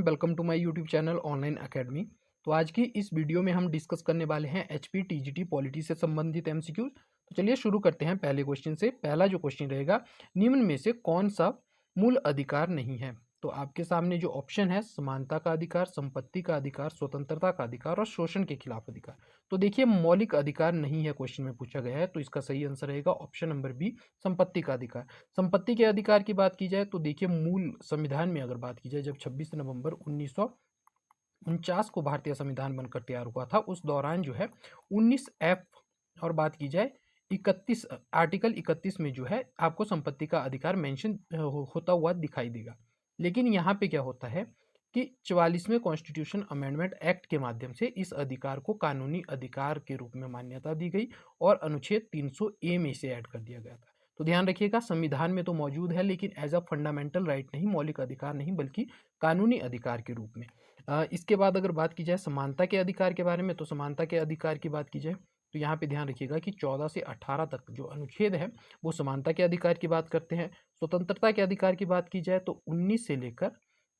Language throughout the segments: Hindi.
Welcome to my YouTube channel online academy. तो आज की इस वीडियो में हम डिस्कस करने वाले हैं एचपी टीजीटी पॉलिटी से संबंधित एमसीक्यू। तो चलिए शुरू करते हैं पहले क्वेश्चन से। पहला जो क्वेश्चन रहेगा, निम्न में से कौन सा मूल अधिकार नहीं है। तो आपके सामने जो ऑप्शन है, समानता का अधिकार, संपत्ति का अधिकार, स्वतंत्रता का अधिकार और शोषण के खिलाफ अधिकार। तो देखिए, मौलिक अधिकार नहीं है क्वेश्चन में पूछा गया है, तो इसका सही आंसर रहेगा ऑप्शन नंबर बी, संपत्ति का अधिकार। संपत्ति के अधिकार की बात की जाए तो देखिए, मूल संविधान में अगर बात की जाए, जब 26 नवंबर 1949 को भारतीय संविधान बनकर तैयार हुआ था, उस दौरान जो है 19 F और बात की जाए 31 आर्टिकल 31 में जो है आपको संपत्ति का अधिकार मेंशन होता हुआ दिखाई देगा। लेकिन यहाँ पे क्या होता है कि 44वें कॉन्स्टिट्यूशन अमेंडमेंट एक्ट के माध्यम से इस अधिकार को कानूनी अधिकार के रूप में मान्यता दी गई और अनुच्छेद 300A में इसे ऐड कर दिया गया था। तो ध्यान रखिएगा, संविधान में तो मौजूद है लेकिन एज अ फंडामेंटल राइट नहीं, मौलिक अधिकार नहीं, बल्कि कानूनी अधिकार के रूप में। इसके बाद अगर बात की जाए समानता के अधिकार के बारे में, तो समानता के अधिकार की बात की जाए तो यहाँ पे ध्यान रखिएगा कि 14 से 18 तक जो अनुच्छेद है वो समानता के अधिकार की बात करते हैं। स्वतंत्रता के अधिकार की बात की जाए तो 19 से लेकर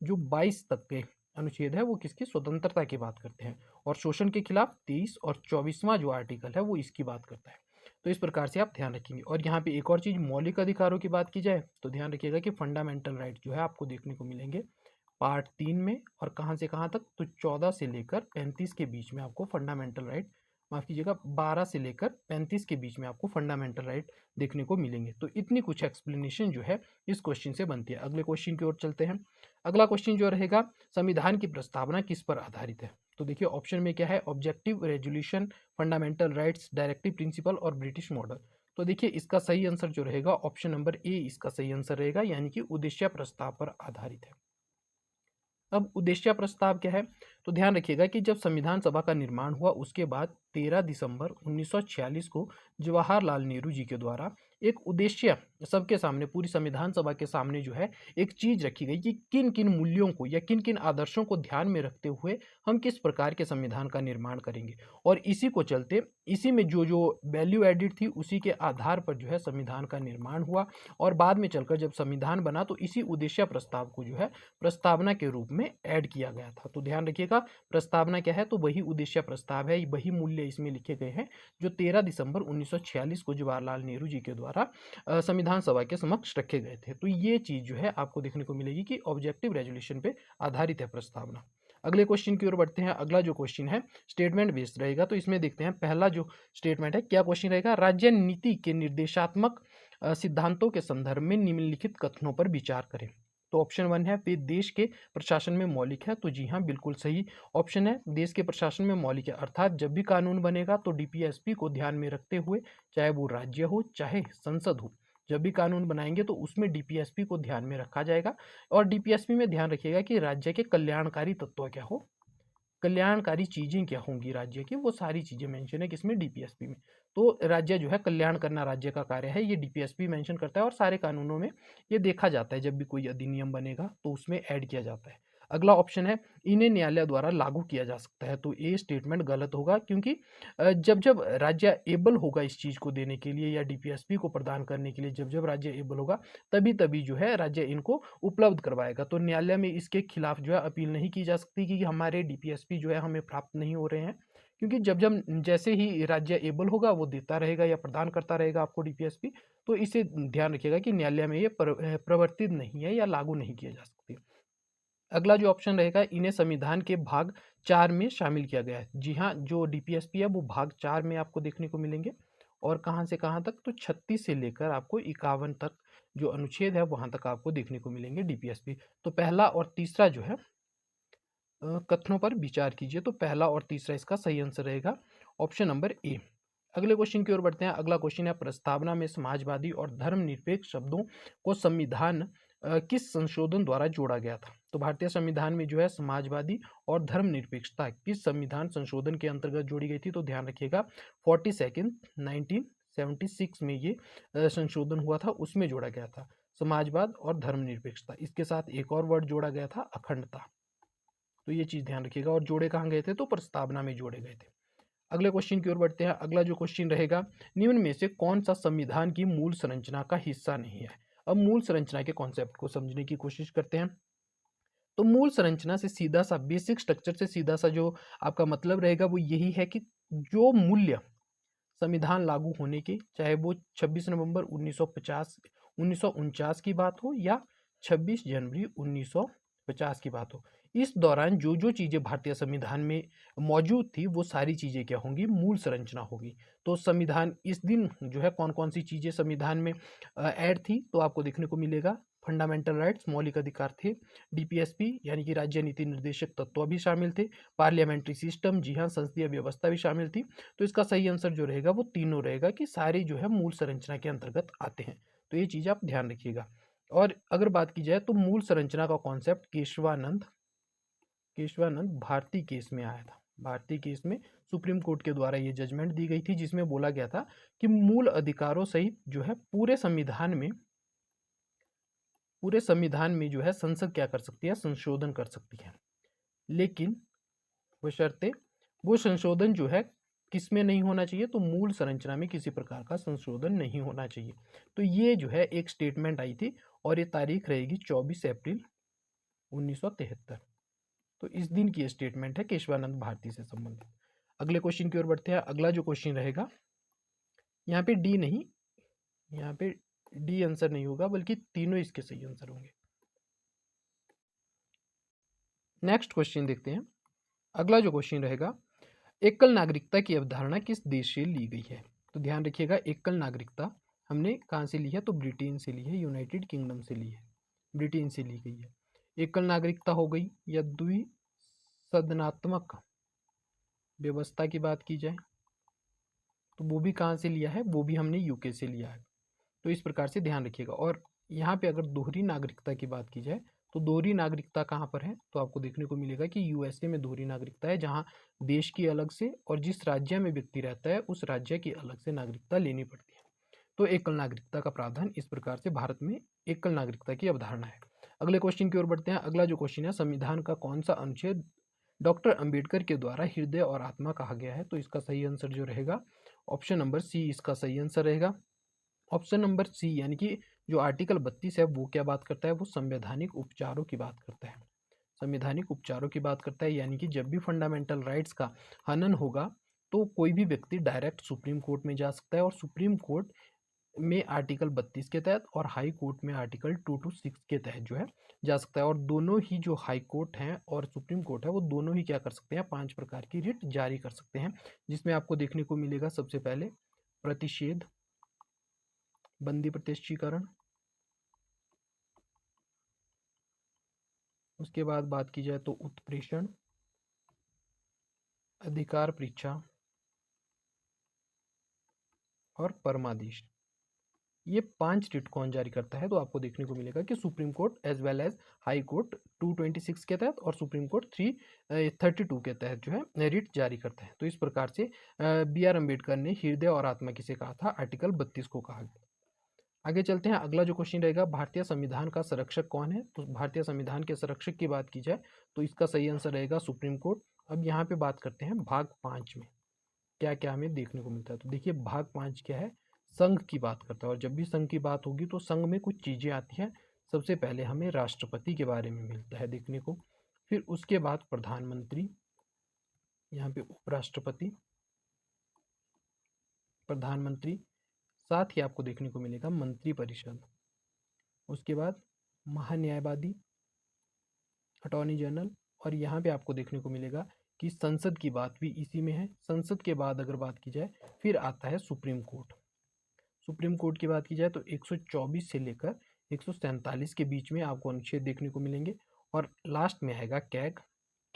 जो 22 तक के अनुच्छेद है वो किसकी स्वतंत्रता की बात करते हैं, और शोषण के खिलाफ 23 और 24वां जो आर्टिकल है वो इसकी बात करता है। तो इस प्रकार से आप ध्यान रखेंगे। और यहाँ पे एक और चीज, मौलिक अधिकारों की बात की जाए तो ध्यान रखिएगा कि फंडामेंटल राइट जो है आपको देखने को मिलेंगे पार्ट 3 में, और कहाँ से कहाँ तक, तो 14 से लेकर 35 के बीच में आपको फंडामेंटल राइट, माफ कीजिएगा 12 से लेकर 35 के बीच में आपको फंडामेंटल राइट देखने को मिलेंगे। तो इतनी कुछ एक्सप्लेनेशन जो है इस क्वेश्चन से बनती है। अगले क्वेश्चन की ओर चलते हैं। अगला क्वेश्चन जो रहेगा, संविधान की प्रस्तावना किस पर आधारित है। तो देखिए ऑप्शन में क्या है, objective resolution, fundamental rights, directive principle और ब्रिटिश मॉडल। तो देखिए इसका सही आंसर जो रहेगा ऑप्शन नंबर ए इसका सही आंसर रहेगा, यानी कि उद्देश्य प्रस्ताव पर आधारित है। अब उद्देश्य प्रस्ताव क्या है, तो ध्यान रखिएगा कि जब संविधान सभा का निर्माण हुआ उसके बाद 13 दिसंबर 1946 को जवाहरलाल नेहरू जी के द्वारा एक उद्देश्य सबके सामने, पूरी संविधान सभा के सामने जो है एक चीज रखी गई कि किन किन मूल्यों को या किन किन आदर्शों को ध्यान में रखते हुए हम किस प्रकार के संविधान का निर्माण करेंगे। और इसी को चलते, इसी में जो जो वैल्यू एडिड थी उसी के आधार पर जो है संविधान का निर्माण हुआ। और बाद में चलकर जब संविधान बना तो इसी उद्देश्य प्रस्ताव को जो है प्रस्तावना के रूप में ऐड किया गया था। तो ध्यान रखिएगा, प्रस्तावना क्या है, तो वही उद्देश्य प्रस्ताव है, वही मूल्य इसमें लिखे गए हैं जो 13 दिसंबर 1946 को जवाहरलाल नेहरू जी के द्वारा संविधान सभा के समक्ष रखे गए थे। तो ये चीज जो है आपको देखने को मिलेगी कि ऑब्जेक्टिव रेजोल्यूशन पे आधारित है प्रस्तावना। अगले क्वेश्चन की ओर बढ़ते हैं। अगला जो क्वेश्चन है स्टेटमेंट बेस्ड रहेगा, तो इसमें देखते हैं पहला जो स्टेटमेंट है, क्या क्वेश्चन रहेगा, राज्य नीति के निर्देशात्मक सिद्धांतों के संदर्भ में निम्नलिखित कथनों पर विचार करें। तो ऑप्शन 1 है, वे देश के प्रशासन में मौलिक है। तो जी हाँ, बिल्कुल सही ऑप्शन है, देश के प्रशासन में मौलिक है। अर्थात जब भी कानून बनेगा तो डीपीएसपी को ध्यान में रखते हुए, चाहे वो राज्य हो चाहे संसद हो, जब भी कानून बनाएंगे तो उसमें डीपीएसपी को ध्यान में रखा जाएगा। और डीपीएसपी में ध्यान रखिएगा कि राज्य के कल्याणकारी तत्व क्या हो, कल्याणकारी चीजें क्या होंगी राज्य की, वो सारी चीजें मेंशन है किसमें, डीपीएसपी में। तो राज्य जो है कल्याण करना राज्य का कार्य है, ये डीपीएसपी मेंशन करता है। और सारे कानूनों में ये देखा जाता है, जब भी कोई अधिनियम बनेगा तो उसमें ऐड किया जाता है। अगला ऑप्शन है, इन्हें न्यायालय द्वारा लागू किया जा सकता है। तो ये स्टेटमेंट गलत होगा, क्योंकि जब जब राज्य एबल होगा इस चीज को देने के लिए या डीपीएसपी को प्रदान करने के लिए, जब जब राज्य एबल होगा तभी तभी जो है राज्य इनको उपलब्ध करवाएगा। तो न्यायालय में इसके खिलाफ जो है अपील नहीं की जा सकती कि हमारे डीपीएसपी जो है हमें प्राप्त नहीं हो रहे हैं, क्योंकि जब जब जैसे ही राज्य एबल होगा वो देता रहेगा या प्रदान करता रहेगा आपको डीपीएसपी। तो इसे ध्यान रखिएगा कि न्यायालय में ये प्रवर्तित नहीं है या लागू नहीं किया जा सकती। अगला जो ऑप्शन रहेगा, इन्हें संविधान के भाग 4 में शामिल किया गया है। जी हाँ, जो डीपीएसपी है वो भाग 4 में आपको देखने को मिलेंगे। और कहाँ से कहाँ तक, तो 36 से लेकर आपको 51 तक जो अनुच्छेद है वहां तक आपको देखने को मिलेंगे डीपीएसपी। तो पहला और तीसरा जो है कथनों पर विचार कीजिए। तो पहला और तीसरा इसका सही आंसर रहेगा ऑप्शन नंबर ए। अगले क्वेश्चन की ओर बढ़ते हैं। अगला क्वेश्चन है, प्रस्तावना में समाजवादी और धर्मनिरपेक्ष शब्दों को संविधान किस संशोधन द्वारा जोड़ा गया था। तो भारतीय संविधान में जो है समाजवादी और धर्मनिरपेक्षता किस संविधान संशोधन के अंतर्गत जोड़ी गई थी। तो ध्यान रखिएगा 42 1976 में ये संशोधन हुआ था, उसमें जोड़ा गया था समाजवाद और धर्मनिरपेक्षता। इसके साथ एक और वर्ड जोड़ा गया था, अखंडता। तो ये चीज ध्यान रखिएगा। और जोड़े कहाँ गए थे, तो प्रस्तावना में जोड़े गए थे। अगले क्वेश्चन की ओर बढ़ते हैं। अगला जो क्वेश्चन रहेगा, निम्न में से कौन सा संविधान की मूल संरचना का हिस्सा नहीं है। अब मूल संरचना के कॉन्सेप्ट को समझने की कोशिश करते हैं। तो मूल संरचना से सीधा सा, बेसिक स्ट्रक्चर से सीधा सा जो आपका मतलब रहेगा वो यही है कि जो मूल्य संविधान लागू होने के, चाहे वो 26 नवंबर 1949 की बात हो या 26 जनवरी 1950 की बात हो, इस दौरान जो जो चीज़ें भारतीय संविधान में मौजूद थी वो सारी चीज़ें क्या होंगी, मूल संरचना होगी। तो संविधान इस दिन जो है कौन कौन सी चीज़ें संविधान में ऐड थी, तो आपको देखने को मिलेगा फंडामेंटल राइट्स, मौलिक अधिकार थे, डीपीएसपी यानी कि राज्य नीति निर्देशक तत्व भी शामिल थे, पार्लियामेंट्री सिस्टम, जी हाँ, संसदीय व्यवस्था भी शामिल थी। तो इसका सही आंसर जो रहेगा वो तीनों रहेगा कि सारे जो है मूल संरचना के अंतर्गत आते हैं। तो ये चीज़ आप ध्यान रखिएगा। और अगर बात की जाए तो मूल संरचना का कॉन्सेप्ट केशवानंद भारती केस में आया था। भारती केस में सुप्रीम कोर्ट के द्वारा ये जजमेंट दी गई थी जिसमें बोला गया था कि मूल अधिकारों सहित जो है पूरे संविधान में जो है संसद क्या कर सकती है, संशोधन कर सकती है, लेकिन बशर्ते वो संशोधन जो है किस में नहीं होना चाहिए, तो मूल संरचना में किसी प्रकार का संशोधन नहीं होना चाहिए। तो ये जो है एक स्टेटमेंट आई थी और ये तारीख रहेगी 24 अप्रैल 1973। तो इस दिन की स्टेटमेंट है केशवानंद भारती से संबंधित। अगले क्वेश्चन की ओर बढ़ते हैं। अगला जो क्वेश्चन रहेगा, यहाँ पे डी नहीं, यहाँ पे डी आंसर नहीं होगा बल्कि तीनों इसके सही आंसर होंगे। नेक्स्ट क्वेश्चन देखते हैं। अगला जो क्वेश्चन रहेगा, एकल नागरिकता की अवधारणा किस देश से ली गई है? तो ध्यान रखिएगा, एकल नागरिकता हमने कहाँ से ली है, तो ब्रिटेन से ली है, यूनाइटेड किंगडम से ली है, ब्रिटेन से ली गई है। एकल नागरिकता हो गई या द्विसदनात्मक व्यवस्था की बात की जाए तो वो भी कहाँ से लिया है, वो भी हमने यूके से लिया है। तो इस प्रकार से ध्यान रखिएगा। और यहाँ पे अगर दोहरी नागरिकता की बात की जाए तो दोहरी नागरिकता कहाँ पर है, तो आपको देखने को मिलेगा कि यूएसए में दोहरी नागरिकता है, जहाँ देश की अलग से और जिस राज्य में व्यक्ति रहता है उस राज्य की अलग से नागरिकता लेनी पड़ती है। तो एकल नागरिकता का प्रावधान इस प्रकार से भारत में एकल नागरिकता की अवधारणा है। अगले क्वेश्चन की ओर बढ़ते हैं। अगला जो क्वेश्चन है, संविधान का कौन सा अनुच्छेद डॉक्टर अंबेडकर के द्वारा हृदय और आत्मा कहा गया है? तो इसका सही आंसर जो रहेगा ऑप्शन नंबर सी इसका सही आंसर रहेगा। ऑप्शन नंबर सी यानी कि जो आर्टिकल 32 है वो क्या बात करता है, वो संवैधानिक उपचारों की बात करता है। संवैधानिक उपचारों की बात करता है, यानी कि जब भी फंडामेंटल राइट्स का हनन होगा तो कोई भी व्यक्ति डायरेक्ट सुप्रीम कोर्ट में जा सकता है, और सुप्रीम कोर्ट में आर्टिकल 32 के तहत और हाई कोर्ट में आर्टिकल 226 के तहत जो है जा सकता है। और दोनों ही जो हाई कोर्ट हैं और सुप्रीम कोर्ट है वो दोनों ही क्या कर सकते हैं, 5 प्रकार की रिट जारी कर सकते हैं, जिसमें आपको देखने को मिलेगा सबसे पहले प्रतिषेध, बंदी प्रत्यक्षीकरण, उसके बाद बात की जाए तो उत्प्रेषण, अधिकार परीक्षा और परमादेश। ये 5 रिट कौन जारी करता है, तो आपको देखने को मिलेगा कि supreme court as well as high court 226 के तहत और सुप्रीम कोर्ट 332 के तहत जो है रिट जारी करता है। तो इस प्रकार से बी आर अम्बेडकर ने हृदय और आत्मा किसे कहा था, आर्टिकल 32 को कहा गया। आगे चलते हैं। अगला जो क्वेश्चन रहेगा, भारतीय संविधान का संरक्षक कौन है? तो भारतीय संविधान के संरक्षक की बात की जाए तो इसका सही आंसर रहेगा सुप्रीम कोर्ट। अब यहाँ पे बात करते हैं भाग 5 में क्या क्या हमें देखने को मिलता है। तो देखिए भाग 5 क्या है, संघ की बात करता है, और जब भी संघ की बात होगी तो संघ में कुछ चीज़ें आती हैं। सबसे पहले हमें राष्ट्रपति के बारे में मिलता है देखने को, फिर उसके बाद प्रधानमंत्री, यहाँ पे उपराष्ट्रपति, प्रधानमंत्री, साथ ही आपको देखने को मिलेगा मंत्रिपरिषद, उसके बाद महान्यायवादी, अटॉर्नी जनरल, और यहाँ पे आपको देखने को मिलेगा कि संसद की बात भी इसी में है। संसद के बाद अगर बात की जाए फिर आता है सुप्रीम कोर्ट। सुप्रीम कोर्ट की बात की जाए तो 124 से लेकर 147 के बीच में आपको अनुच्छेद देखने को मिलेंगे, और लास्ट में आएगा कैग।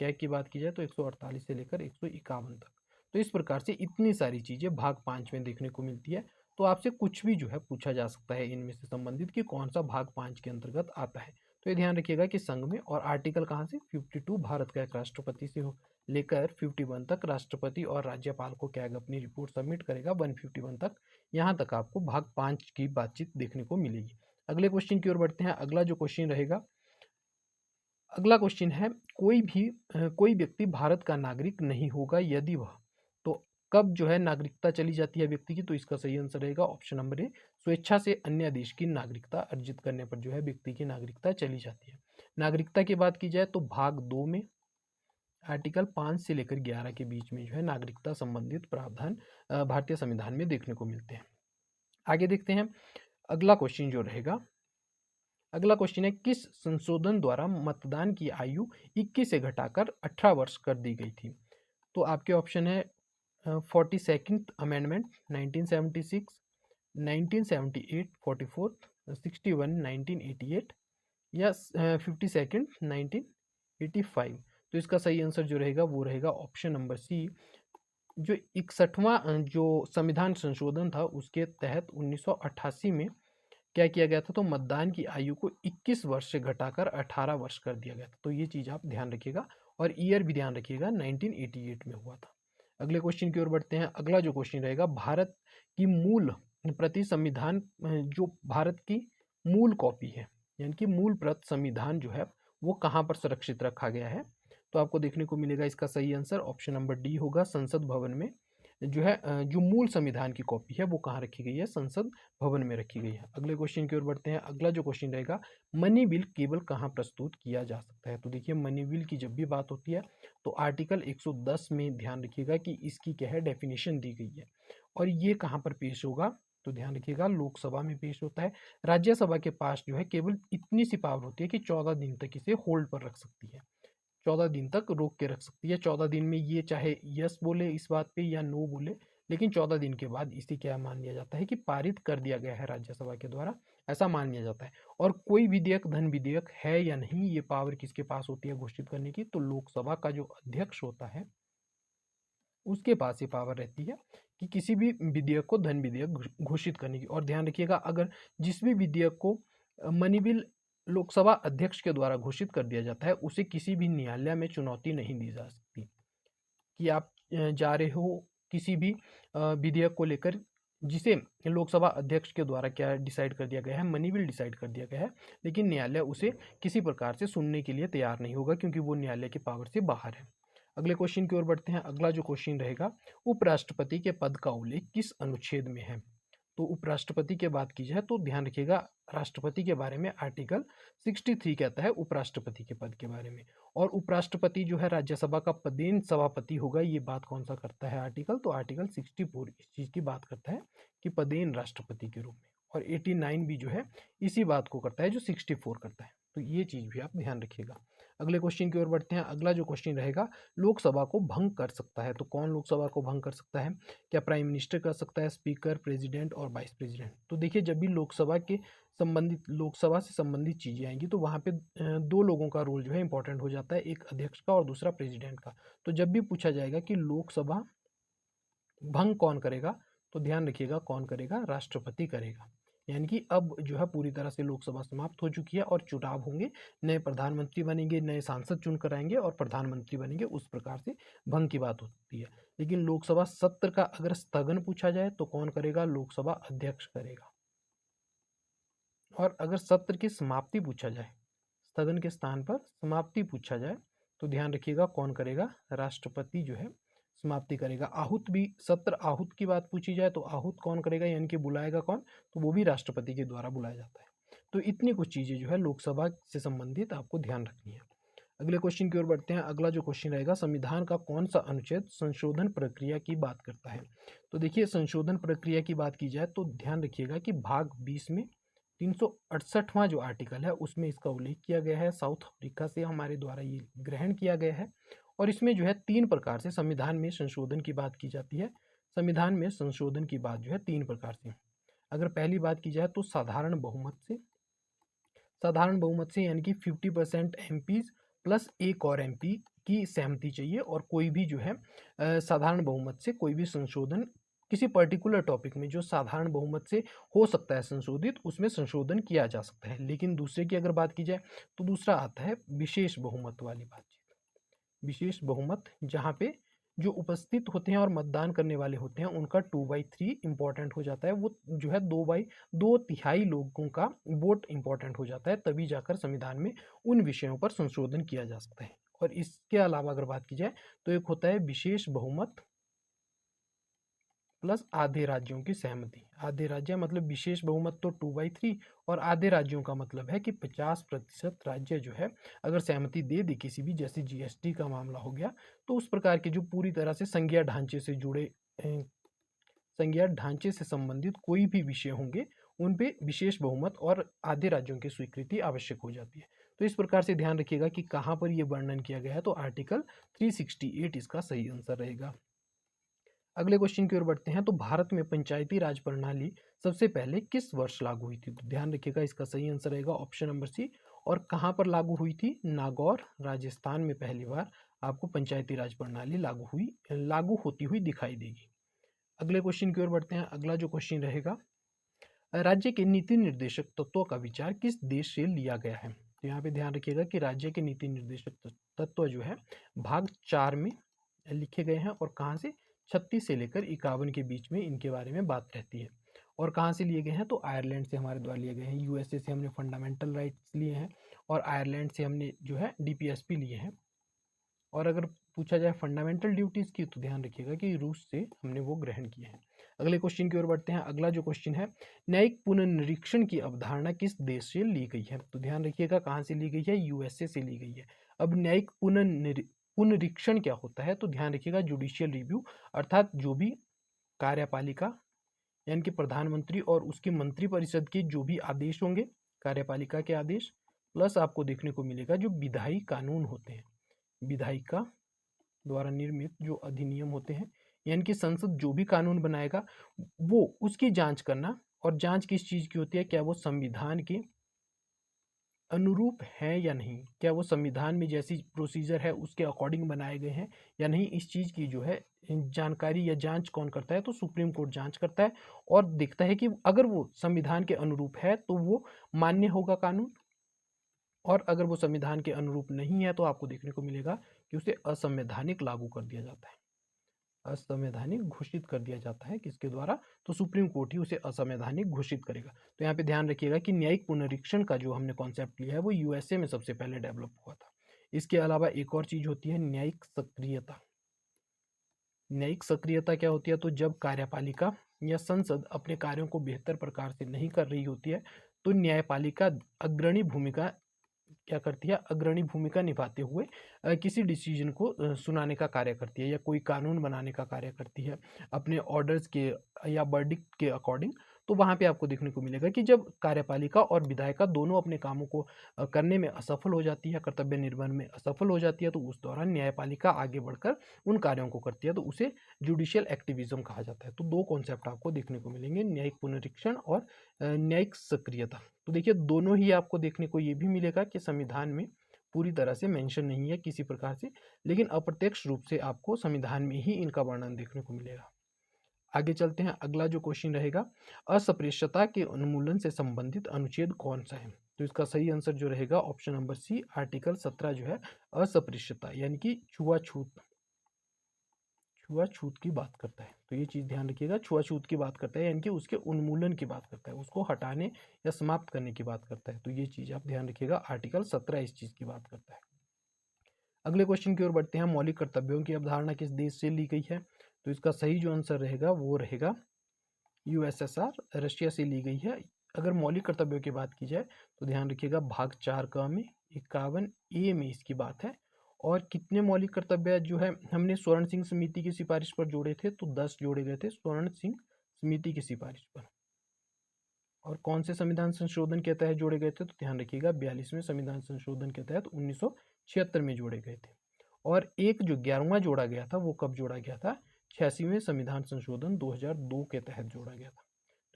कैग की बात की जाए तो 148 से लेकर 151 तक। तो इस प्रकार से इतनी सारी चीज़ें भाग 5 में देखने को मिलती है। तो आपसे कुछ भी जो है पूछा जा सकता है इनमें से संबंधित कि कौन सा भाग 5 के अंतर्गत आता है। तो ये ध्यान रखिएगा कि संघ में, और आर्टिकल कहाँ से, 52 भारत का एक राष्ट्रपति से हो लेकर 51 तक राष्ट्रपति और राज्यपाल को कैग अपनी रिपोर्ट सबमिट करेगा 151 तक। यहाँ तक आपको भाग 5 की बातचीत देखने को मिलेगी। अगले क्वेश्चन की ओर बढ़ते हैं। अगला जो क्वेश्चन रहेगा, अगला क्वेश्चन है कोई व्यक्ति भारत का नागरिक नहीं होगा यदि वह, तो कब जो है नागरिकता चली जाती है व्यक्ति की, तो इसका सही आंसर रहेगा ऑप्शन नंबर ए, स्वेच्छा से अन्य देश की नागरिकता अर्जित करने पर जो है व्यक्ति की नागरिकता चली जाती है। नागरिकता की बात की जाए तो भाग 2 में आर्टिकल 5 से लेकर 11 के बीच में जो है नागरिकता संबंधित प्रावधान भारतीय संविधान में देखने को मिलते हैं। आगे देखते हैं अगला क्वेश्चन जो रहेगा। अगला क्वेश्चन है, किस संशोधन द्वारा मतदान की आयु 21 से घटाकर 18 वर्ष कर दी गई थी? तो आपके ऑप्शन है 42nd अमेंडमेंट 1976, 1978 44, 61 1988 या 52nd 1985। तो इसका सही आंसर जो रहेगा वो रहेगा ऑप्शन नंबर सी। जो 61वां जो संविधान संशोधन था उसके तहत 1988 में क्या किया गया था, तो मतदान की आयु को 21 वर्ष से घटाकर 18 वर्ष कर दिया गया था। तो ये चीज़ आप ध्यान रखिएगा और ईयर भी ध्यान रखिएगा, 1988 में हुआ था। अगले क्वेश्चन की ओर बढ़ते हैं। अगला जो क्वेश्चन रहेगा, भारत की मूल प्रति संविधान जो भारत की मूल कॉपी है यानी कि मूल प्रत संविधान जो है वो कहाँ पर सुरक्षित रखा गया है? तो आपको देखने को मिलेगा इसका सही आंसर ऑप्शन नंबर डी होगा, संसद भवन में जो है जो मूल संविधान की कॉपी है वो कहाँ रखी गई है? संसद भवन में रखी गई है। अगले क्वेश्चन की ओर बढ़ते हैं। अगला जो क्वेश्चन रहेगा, मनी बिल केवल कहाँ प्रस्तुत किया जा सकता है? तो देखिए मनी बिल की जब भी बात होती है तो आर्टिकल 110 में ध्यान रखिएगा कि इसकी क्या है, डेफिनेशन दी गई है। और ये कहाँ पर पेश होगा? तो ध्यान रखिएगा लोकसभा में पेश होता है। राज्यसभा के पास जो है केवल इतनी सी पावर होती है कि 14 दिन तक इसे होल्ड पर रख सकती है, 14 दिन तक रोक के रख सकती है। 14 दिन में ये चाहे यस बोले इस बात पे या नो बोले, लेकिन 14 दिन के बाद इसे क्या मान लिया जाता है कि पारित कर दिया गया है राज्यसभा के द्वारा, ऐसा मान लिया जाता है। और कोई विधेयक धन विधेयक है या नहीं, ये पावर किसके पास होती है घोषित करने की? तो लोकसभा का जो अध्यक्ष होता है उसके पास ये पावर रहती है कि किसी भी विधेयक को धन विधेयक घोषित करने की। और ध्यान रखिएगा अगर जिस भी विधेयक को मनी बिल लोकसभा अध्यक्ष के द्वारा घोषित कर दिया जाता है उसे किसी भी न्यायालय में चुनौती नहीं दी जा सकती कि आप जा रहे हो किसी भी विधेयक को लेकर जिसे लोकसभा अध्यक्ष के द्वारा क्या डिसाइड कर दिया गया है, मनी बिल डिसाइड कर दिया गया है, लेकिन न्यायालय उसे किसी प्रकार से सुनने के लिए तैयार नहीं होगा क्योंकि वो न्यायालय की पावर से बाहर है। अगले क्वेश्चन की ओर बढ़ते हैं। अगला जो क्वेश्चन रहेगा, उपराष्ट्रपति के पद का उल्लेख किस अनुच्छेद में है? तो उपराष्ट्रपति की बात की जाए तो ध्यान रखिएगा राष्ट्रपति के बारे में आर्टिकल 63 कहता है उपराष्ट्रपति के पद के बारे में। और उपराष्ट्रपति जो है राज्यसभा का पदेन सभापति होगा, ये बात कौन सा करता है आर्टिकल? तो आर्टिकल 64 इस चीज़ की बात करता है कि पदेन राष्ट्रपति के रूप में। और 89 भी जो है इसी बात को करता है जो 64 करता है। तो ये चीज़ भी आप ध्यान रखिएगा। अगले क्वेश्चन की ओर बढ़ते हैं। अगला जो क्वेश्चन रहेगा, लोकसभा को भंग कर सकता है। तो कौन लोकसभा को भंग कर सकता है? क्या प्राइम मिनिस्टर कर सकता है, स्पीकर, प्रेसिडेंट और वाइस प्रेसिडेंट? तो देखिए जब भी लोकसभा से संबंधित चीज़ें आएंगी तो वहाँ पे दो लोगों का रोल जो है इंपॉर्टेंट हो जाता है, एक अध्यक्ष का और दूसरा प्रेसिडेंट का। तो जब भी पूछा जाएगा कि लोकसभा भंग कौन करेगा, तो ध्यान रखिएगा कौन करेगा? राष्ट्रपति करेगा। यानी कि अब जो है पूरी तरह से लोकसभा समाप्त हो चुकी है और चुनाव होंगे, नए प्रधानमंत्री बनेंगे, नए सांसद चुनकर आएंगे और प्रधानमंत्री बनेंगे, उस प्रकार से भंग की बात होती है। लेकिन लोकसभा सत्र का अगर स्थगन पूछा जाए तो कौन करेगा? लोकसभा अध्यक्ष करेगा। और अगर सत्र की समाप्ति पूछा जाए, स्थगन के स्थान पर समाप्ति पूछा जाए, तो ध्यान रखिएगा कौन करेगा? राष्ट्रपति जो है समाप्ति करेगा। आहूत भी, सत्र आहूत की बात पूछी जाए तो आहूत कौन करेगा यानी कि बुलाएगा कौन? तो वो भी राष्ट्रपति के द्वारा बुलाया जाता है। तो इतनी कुछ चीज़ें जो है लोकसभा से संबंधित आपको ध्यान रखनी है। अगले क्वेश्चन की ओर बढ़ते हैं। अगला जो क्वेश्चन रहेगा, संविधान का कौन सा अनुच्छेद संशोधन प्रक्रिया की बात करता है? तो देखिए संशोधन प्रक्रिया की बात की जाए तो ध्यान रखिएगा कि भाग 20 में 368वां जो आर्टिकल है उसमें इसका उल्लेख किया गया है। साउथ अफ्रीका से हमारे द्वारा ये ग्रहण किया गया है। और इसमें जो है 3 प्रकार से संविधान में संशोधन की बात की जाती है। संविधान में संशोधन की बात जो है 3 प्रकार से। अगर पहली बात की जाए तो साधारण बहुमत से यानी कि 50% एमपीज प्लस एक और एमपी की सहमति चाहिए। और कोई भी जो है साधारण बहुमत से कोई भी संशोधन किसी पर्टिकुलर टॉपिक में जो साधारण बहुमत से हो सकता है संशोधित, उसमें संशोधन किया जा सकता है। लेकिन दूसरे की अगर बात की जाए तो दूसरा आता है विशेष बहुमत वाली बातचीत। विशेष बहुमत जहाँ पे जो उपस्थित होते हैं और मतदान करने वाले होते हैं उनका 2/3 इंपॉर्टेंट हो जाता है। वो जो है 2/2 लोगों का वोट इंपॉर्टेंट हो जाता है, तभी जाकर संविधान में उन विषयों पर संशोधन किया जा सकता है। और इसके अलावा अगर बात की जाए तो एक होता है विशेष बहुमत प्लस आधे राज्यों की सहमति। आधे राज्य मतलब विशेष बहुमत तो 2/3, और आधे राज्यों का मतलब है कि 50% राज्य जो है अगर सहमति दे दे किसी भी, जैसे जीएसटी का मामला हो गया, तो उस प्रकार के जो पूरी तरह से संघीय ढांचे से जुड़े संघीय ढांचे से संबंधित कोई भी विषय होंगे, उन पे विशेष बहुमत और आधे राज्यों की स्वीकृति आवश्यक हो जाती है। तो इस प्रकार से ध्यान रखिएगा कि कहाँ पर यह वर्णन किया गया है, तो आर्टिकल 368 इसका सही आंसर रहेगा। अगले क्वेश्चन की ओर बढ़ते हैं। तो भारत में पंचायती राज प्रणाली सबसे पहले किस वर्ष लागू हुई थी? तो ध्यान रखिएगा, इसका सही आंसर रहेगा ऑप्शन नंबर सी। और कहाँ पर लागू हुई थी? नागौर, राजस्थान में पहली बार आपको पंचायती राज प्रणाली लागू होती हुई दिखाई देगी। अगले क्वेश्चन की ओर बढ़ते हैं। अगला जो क्वेश्चन रहेगा, राज्य के नीति निर्देशक तत्वों का विचार किस देश से लिया गया है? तो यहाँ पे ध्यान रखिएगा कि राज्य के नीति निर्देशक तत्व जो है भाग 4 में लिखे गए हैं, और कहाँ से? 36 से लेकर 51 के बीच में इनके बारे में बात रहती है। और कहाँ से लिए गए हैं? तो आयरलैंड से हमारे द्वारा लिए गए हैं। यूएसए से हमने फंडामेंटल राइट्स लिए हैं, और आयरलैंड से हमने जो है डीपीएसपी लिए हैं। और अगर पूछा जाए फंडामेंटल ड्यूटीज की, तो ध्यान रखिएगा कि रूस से हमने वो ग्रहण किए हैं। अगले क्वेश्चन की ओर बढ़ते हैं। अगला जो क्वेश्चन है, न्यायिक पुनर्निरीक्षण की अवधारणा किस देश से ली गई है? तो ध्यान रखिएगा कहाँ से ली गई है? यूएसए से ली गई है। अब न्यायिक पुनरीक्षण क्या होता है? तो ध्यान रखिएगा, जुडिशियल रिव्यू, अर्थात जो भी कार्यपालिका यानी कि प्रधानमंत्री और उसकी मंत्रिपरिषद के जो भी आदेश होंगे, कार्यपालिका के आदेश, प्लस आपको देखने को मिलेगा जो विधायी कानून होते हैं, विधायिका द्वारा निर्मित जो अधिनियम होते हैं, यानी कि संसद जो भी कानून बनाएगा वो उसकी जांच करना। और जांच किस चीज की होती है? क्या वो संविधान के अनुरूप है या नहीं, क्या वो संविधान में जैसी प्रोसीजर है उसके अकॉर्डिंग बनाए गए हैं या नहीं, इस चीज की जो है जानकारी या जांच कौन करता है? तो सुप्रीम कोर्ट जांच करता है, और देखता है कि अगर वो संविधान के अनुरूप है तो वो मान्य होगा कानून, और अगर वो संविधान के अनुरूप नहीं है तो आपको देखने को मिलेगा कि उसे असंवैधानिक लागू कर दिया जाता है, असंवैधानिक घोषित कर दिया जाता है। किसके द्वारा? तो सुप्रीम कोर्ट ही उसे असंवैधानिक घोषित करेगा। तो यहाँ पे ध्यान रखिएगा कि न्यायिक पुनरीक्षण का जो हमने कॉन्सेप्ट लिया है वो यूएसए में सबसे पहले डेवलप हुआ था। इसके अलावा एक और चीज होती है न्यायिक सक्रियता। न्यायिक सक्रियता क्या होती है? तो जब कार्यपालिका या संसद अपने कार्यों को बेहतर प्रकार से नहीं कर रही होती है, तो न्यायपालिका अग्रणी भूमिका क्या करती है? अग्रणी भूमिका निभाते हुए किसी डिसीजन को सुनाने का कार्य करती है, या कोई कानून बनाने का कार्य करती है अपने ऑर्डर्स के या वर्डिक्ट के अकॉर्डिंग। तो वहाँ पे आपको देखने को मिलेगा कि जब कार्यपालिका और विधायिका दोनों अपने कामों को करने में असफल हो जाती है, कर्तव्य निर्वहन में असफल हो जाती है, तो उस दौरान न्यायपालिका आगे बढ़कर उन कार्यों को करती है, तो उसे जुडिशियल एक्टिविज्म कहा जाता है। तो दो कॉन्सेप्ट आपको देखने को मिलेंगे, न्यायिक पुनरीक्षण और न्यायिक सक्रियता। तो देखिए दोनों ही आपको देखने को ये भी मिलेगा कि संविधान में पूरी तरह से मेंशन नहीं है किसी प्रकार से, लेकिन अप्रत्यक्ष रूप से आपको संविधान में ही इनका वर्णन देखने को मिलेगा। आगे चलते हैं। अगला जो क्वेश्चन रहेगा, अस्पृश्यता के उन्मूलन से संबंधित अनुच्छेद कौन सा है? तो इसका सही आंसर जो रहेगा ऑप्शन नंबर सी, आर्टिकल 17 जो है अस्पृश्यता यानी कि छुआछूत, छुआछूत की बात करता है। तो ये चीज ध्यान रखिएगा, छुआछूत की बात करता है यानी कि उसके उन्मूलन की बात करता है, उसको हटाने या समाप्त करने की बात करता है। तो ये चीज आप ध्यान रखिएगा, आर्टिकल 17 इस चीज की बात करता है। अगले क्वेश्चन की ओर बढ़ते हैं। मौलिक कर्तव्यों की अवधारणा किस देश से ली गई है? तो इसका सही जो आंसर रहेगा वो रहेगा यूएसएसआर, रशिया से ली गई है। अगर मौलिक कर्तव्यों की बात की जाए तो ध्यान रखिएगा भाग 4 क में 51 ए में इसकी बात है। और कितने मौलिक कर्तव्य जो है हमने स्वर्ण सिंह समिति की सिफारिश पर जोड़े थे? तो 10 जोड़े गए थे स्वर्ण सिंह समिति की सिफारिश पर। और कौन से संविधान संशोधन के तहत जोड़े गए थे? तो ध्यान रखिएगा 42वें संविधान संशोधन के तहत 1976 में जोड़े गए थे। और एक जो 11वां जोड़ा गया था वो कब जोड़ा गया था? 86वें संविधान संशोधन 2002 के तहत जोड़ा गया था।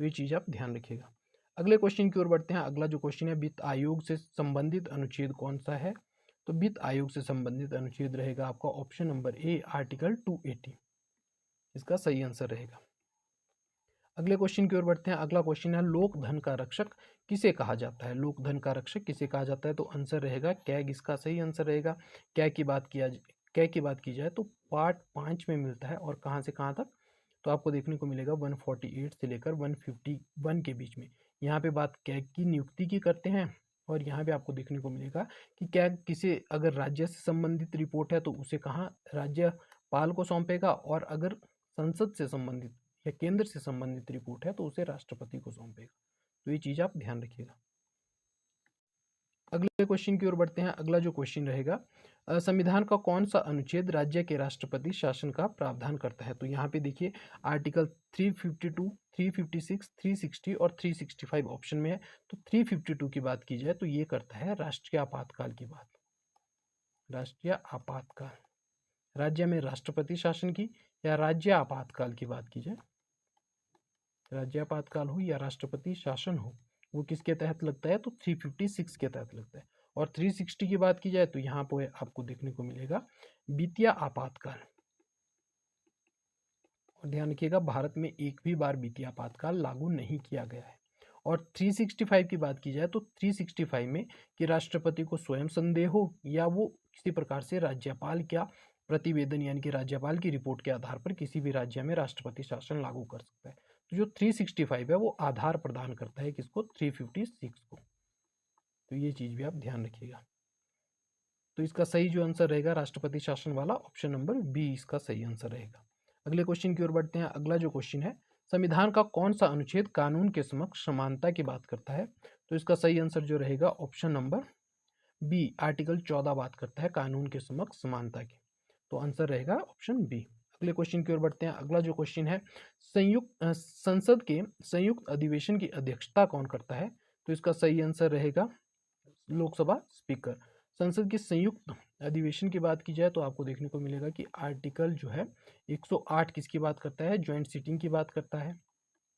तो ये चीज आप ध्यान रखिएगा। अगले क्वेश्चन की ओर बढ़ते हैं। अगला जो क्वेश्चन है, वित्त आयोग से संबंधित अनुच्छेद कौन सा है? तो वित्त आयोग से संबंधित अनुच्छेद रहेगा आपका ऑप्शन नंबर ए, आर्टिकल 280 इसका सही आंसर रहेगा। अगले क्वेश्चन की ओर बढ़ते हैं। अगला क्वेश्चन है, लोक धन का रक्षक किसे कहा जाता है? लोक धन का रक्षक किसे कहा जाता है? तो आंसर रहेगा कैग, इसका सही आंसर रहेगा। क्या की बात की जाए तो पार्ट 5 में मिलता है, और कहाँ से कहाँ तक? तो आपको देखने को मिलेगा 148 से लेकर 151 के बीच में। यहाँ पे बात कैग की नियुक्ति की करते हैं, और यहाँ पे आपको देखने को मिलेगा कि कैग किसे, अगर राज्य से संबंधित रिपोर्ट है तो उसे कहाँ राज्यपाल को सौंपेगा, और अगर संसद से संबंधित या केंद्र से संबंधित रिपोर्ट है तो उसे राष्ट्रपति को सौंपेगा। तो ये चीज आप ध्यान रखिएगा। अगले क्वेश्चन की ओर बढ़ते हैं। अगला जो क्वेश्चन रहेगा, संविधान का कौन सा अनुच्छेद राज्य के राष्ट्रपति शासन का प्रावधान करता है? तो यहाँ पे देखिए आर्टिकल 352, 356, 360 और 365 ऑप्शन में है। तो 352 की बात की जाए तो ये करता है राष्ट्रीय आपातकाल की बात। राष्ट्रीय आपातकाल, राज्य में राष्ट्रपति शासन की या राज्य आपातकाल की बात की जाए, राज्य आपातकाल हो या राष्ट्रपति शासन हो, वो किसके तहत लगता है? तो 356 के तहत लगता है। और 360 की बात की जाए तो यहाँ पे आपको देखने को मिलेगा वित्तीय आपातकाल। और ध्यान रखिएगा भारत में एक भी बार वित्तीय आपातकाल लागू नहीं किया गया है। और 365 की बात की जाए तो 365 में कि राष्ट्रपति को स्वयं संदेह हो या वो किसी प्रकार से राज्यपाल का प्रतिवेदन यानी कि राज्यपाल की रिपोर्ट के आधार पर किसी भी राज्य में राष्ट्रपति शासन लागू कर सकता है। तो जो 365 है वो आधार प्रदान करता है किसको? 356 को। तो ये चीज भी आप ध्यान रखिएगा। तो इसका सही जो आंसर रहेगा राष्ट्रपति शासन वाला, ऑप्शन नंबर बी इसका सही आंसर रहेगा। अगले क्वेश्चन की ओर बढ़ते हैं। अगला जो क्वेश्चन है, संविधान का कौन सा अनुच्छेद कानून के समक्ष समानता की बात करता है? तो इसका सही आंसर जो रहेगा ऑप्शन नंबर बी, आर्टिकल 14 बात करता है कानून के समक्ष समानता की। तो आंसर रहेगा ऑप्शन बी। अगले क्वेश्चन की ओर बढ़ते हैं। अगला जो क्वेश्चन है, संसद के संयुक्त अधिवेशन की अध्यक्षता कौन करता है? तो इसका सही आंसर रहेगा लोकसभा स्पीकर। संसद के संयुक्त अधिवेशन की बात की जाए तो आपको देखने को मिलेगा कि आर्टिकल जो है 108 किसकी बात करता है? ज्वाइंट सीटिंग की बात करता है।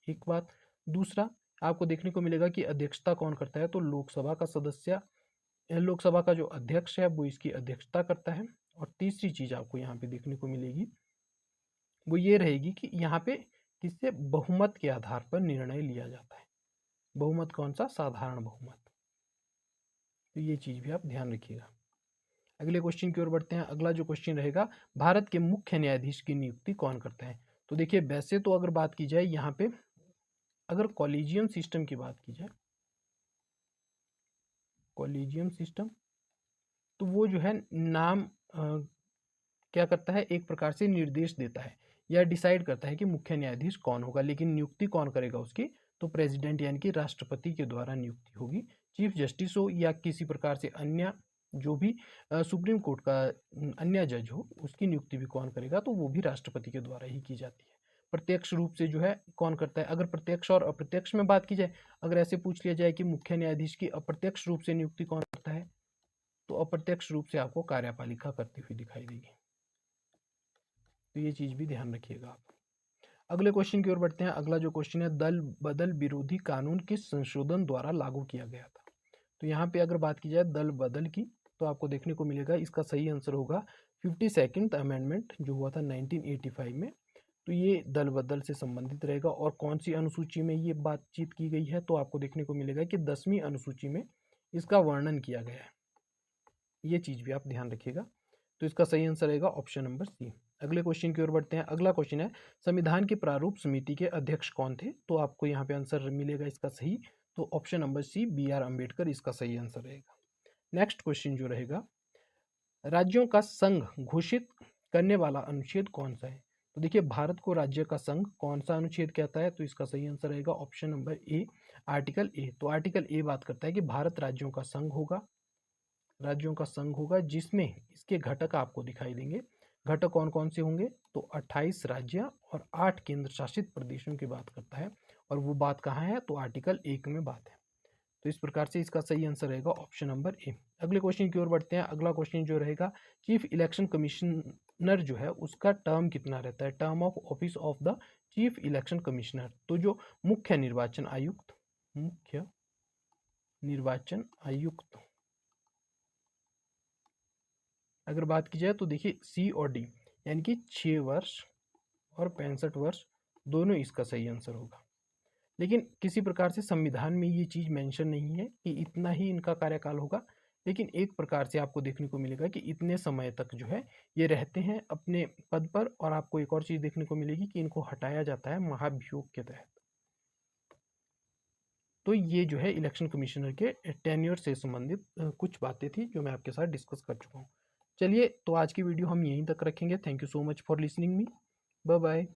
एक बात। दूसरा आपको देखने को मिलेगा कि अध्यक्षता कौन करता है? तो लोकसभा का सदस्य, लोकसभा का जो अध्यक्ष है वो इसकी अध्यक्षता करता है। और तीसरी चीज आपको यहाँ पे देखने को मिलेगी वो ये रहेगी कि यहाँ पे किससे बहुमत के आधार पर निर्णय लिया जाता है। बहुमत कौन सा? साधारण बहुमत। तो ये चीज भी आप ध्यान रखिएगा। अगले क्वेश्चन की ओर बढ़ते हैं। अगला जो क्वेश्चन रहेगा, भारत के मुख्य न्यायाधीश की नियुक्ति कौन करता है? तो देखिए वैसे तो अगर बात की जाए यहाँ पे, अगर कॉलेजियम सिस्टम की बात की जाए, कॉलेजियम सिस्टम, तो वो जो है नाम क्या करता है? एक प्रकार से निर्देश देता है या डिसाइड करता है कि मुख्य न्यायाधीश कौन होगा, लेकिन नियुक्ति कौन करेगा उसकी? तो प्रेसिडेंट यानी कि राष्ट्रपति के द्वारा नियुक्ति होगी। चीफ जस्टिस हो या किसी प्रकार से अन्य जो भी सुप्रीम कोर्ट का अन्य जज हो, उसकी नियुक्ति भी कौन करेगा? तो वो भी राष्ट्रपति के द्वारा ही की जाती है। प्रत्यक्ष रूप से जो है कौन करता है? अगर प्रत्यक्ष और अप्रत्यक्ष में बात की जाए, अगर ऐसे पूछ लिया जाए कि मुख्य न्यायाधीश की अप्रत्यक्ष रूप से नियुक्ति कौन करता है, तो अप्रत्यक्ष रूप से आपको कार्यपालिका करती हुई दिखाई देगी। तो ये चीज भी ध्यान रखिएगा आप। अगले क्वेश्चन की ओर बढ़ते हैं। अगला जो क्वेश्चन है, दल बदल विरोधी कानून किस संशोधन द्वारा लागू किया गया था? तो यहाँ पे अगर बात की जाए दल बदल की, तो आपको देखने को मिलेगा इसका सही आंसर होगा 52nd अमेंडमेंट जो हुआ था 1985 में। तो ये दल बदल से संबंधित रहेगा। और कौन सी अनुसूची में ये बातचीत की गई है? तो आपको देखने को मिलेगा कि 10वीं अनुसूची में इसका वर्णन किया गया है। ये चीज भी आप ध्यान रखिएगा। तो इसका सही आंसर रहेगा ऑप्शन नंबर सी। अगले क्वेश्चन की ओर बढ़ते हैं। अगला क्वेश्चन है, संविधान के प्रारूप समिति के अध्यक्ष कौन थे? तो आपको यहाँ पे आंसर मिलेगा इसका सही। तो option number C, B.R. Ambedkar इसका सही आंसर रहेगा। नेक्स्ट क्वेश्चन जो रहेगा, राज्यों का संघ घोषित करने वाला अनुच्छेद कौन सा है? तो देखिए भारत को राज्य का संघ कौन सा अनुच्छेद कहता है? तो इसका सही आंसर रहेगा option number A, article a. तो आर्टिकल ए बात करता है कि भारत राज्यों का संघ होगा, राज्यों का संघ होगा जिसमें इसके घटक आपको दिखाई देंगे। घटक कौन कौन से होंगे? तो 28 राज्य और 8 केंद्र शासित प्रदेशों की बात करता है। और वो बात कहाँ है? तो आर्टिकल 1 में बात है। तो इस प्रकार से इसका सही आंसर रहेगा ऑप्शन नंबर ए। अगले क्वेश्चन की ओर बढ़ते हैं। अगला क्वेश्चन जो रहेगा, चीफ इलेक्शन कमिश्नर जो है उसका टर्म कितना रहता है? Term of office of the chief election commissioner. तो जो मुख्य निर्वाचन आयुक्त, मुख्य निर्वाचन आयुक्त अगर बात की जाए तो देखिए सी और डी यानी कि 6 वर्ष और 65 वर्ष दोनों इसका सही आंसर होगा। लेकिन किसी प्रकार से संविधान में ये चीज मेंशन नहीं है कि इतना ही इनका कार्यकाल होगा। लेकिन एक प्रकार से आपको देखने को मिलेगा कि इतने समय तक जो है ये रहते हैं अपने पद पर। और आपको एक और चीज देखने को मिलेगी कि इनको हटाया जाता है महाभियोग के तहत। तो ये जो है इलेक्शन कमिश्नर के टेन्योर से संबंधित कुछ बातें थी जो मैं आपके साथ डिस्कस कर चुका हूँ। चलिए तो आज की वीडियो हम यहीं तक रखेंगे। Thank you so much for listening me. Bye bye.